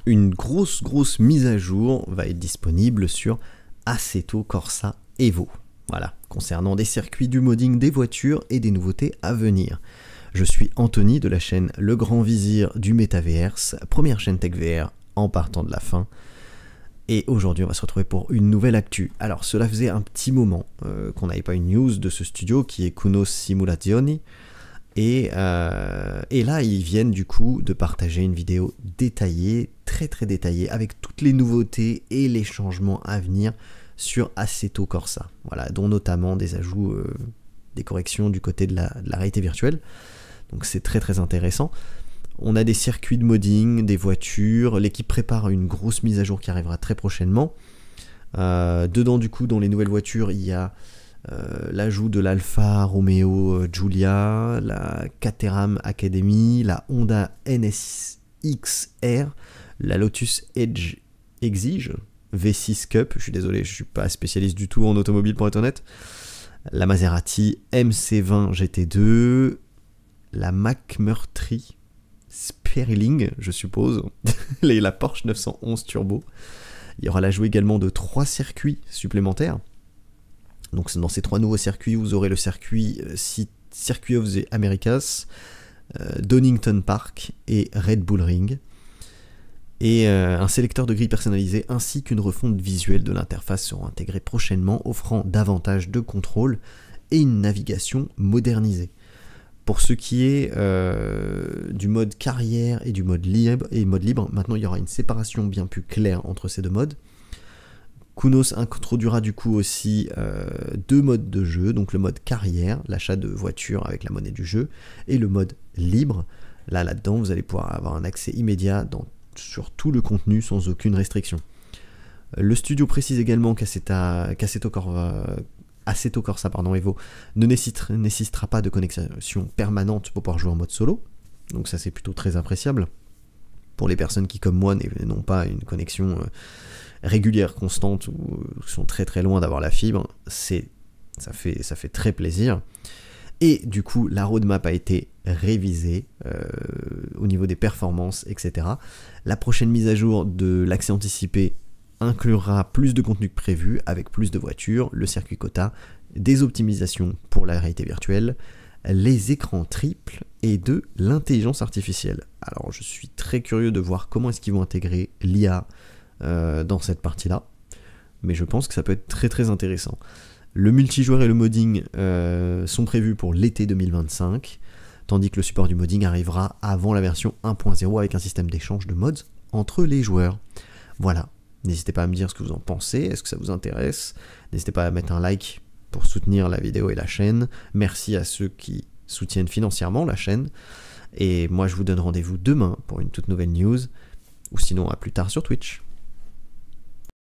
une grosse mise à jour va être disponible sur Assetto Corsa Evo. Voilà, concernant des circuits, du modding, des voitures et des nouveautés à venir. Je suis Anthony de la chaîne Le Grand Vizir du Metaverse, première chaîne Tech VR en partant de la fin. Et aujourd'hui, on va se retrouver pour une nouvelle actu. Alors, cela faisait un petit moment qu'on n'avait pas une news de ce studio qui est Kunos Simulazioni. Et là, ils viennent du coup de partager une vidéo détaillée, très détaillée, avec toutes les nouveautés et les changements à venir sur Assetto Corsa. Voilà, dont notamment des ajouts, des corrections du côté de la réalité virtuelle. Donc c'est très intéressant. On a des circuits de modding, des voitures. L'équipe prépare une grosse mise à jour qui arrivera très prochainement. Dedans, du coup, dans les nouvelles voitures, il y a l'ajout de l'Alfa Romeo Giulia, la Caterham Academy, la Honda NSX-R, la Lotus Edge Exige, V6 Cup, je suis désolé, je suis pas spécialiste du tout en automobile pour être honnête, la Maserati MC20 GT2, la McMurtry Sperling, je suppose, la Porsche 911 Turbo. Il y aura l'ajout également de 3 circuits supplémentaires. Donc dans ces 3 nouveaux circuits, vous aurez le circuit of the Americas, Donington Park et Red Bull Ring. Et un sélecteur de grilles personnalisé ainsi qu'une refonte visuelle de l'interface seront intégrés prochainement, offrant davantage de contrôle et une navigation modernisée. Pour ce qui est du mode carrière et du mode libre, maintenant il y aura une séparation bien plus claire entre ces deux modes. Kunos introduira du coup aussi 2 modes de jeu, donc le mode carrière, l'achat de voitures avec la monnaie du jeu, et le mode libre. Là-dedans, vous allez pouvoir avoir un accès immédiat sur tout le contenu sans aucune restriction. Le studio précise également qu'Assetto Corsa Evo ne nécessitera pas de connexion permanente pour pouvoir jouer en mode solo, donc ça c'est plutôt très appréciable. Pour les personnes qui, comme moi, n'ont pas une connexion régulière, constante, ou sont très loin d'avoir la fibre, ça fait très plaisir. Et du coup, la roadmap a été révisée au niveau des performances, etc. La prochaine mise à jour de l'accès anticipé inclura plus de contenu que prévu, avec plus de voitures, le circuit quota, des optimisations pour la réalité virtuelle, les écrans triples et de l'intelligence artificielle. Alors je suis très curieux de voir comment est-ce qu'ils vont intégrer l'IA dans cette partie-là, mais je pense que ça peut être très intéressant. Le multijoueur et le modding sont prévus pour l'été 2025, tandis que le support du modding arrivera avant la version 1.0 avec un système d'échange de mods entre les joueurs. Voilà, n'hésitez pas à me dire ce que vous en pensez, est-ce que ça vous intéresse, n'hésitez pas à mettre un like pour soutenir la vidéo et la chaîne, merci à ceux qui soutiennent financièrement la chaîne, et moi je vous donne rendez-vous demain pour une toute nouvelle news, ou sinon à plus tard sur Twitch.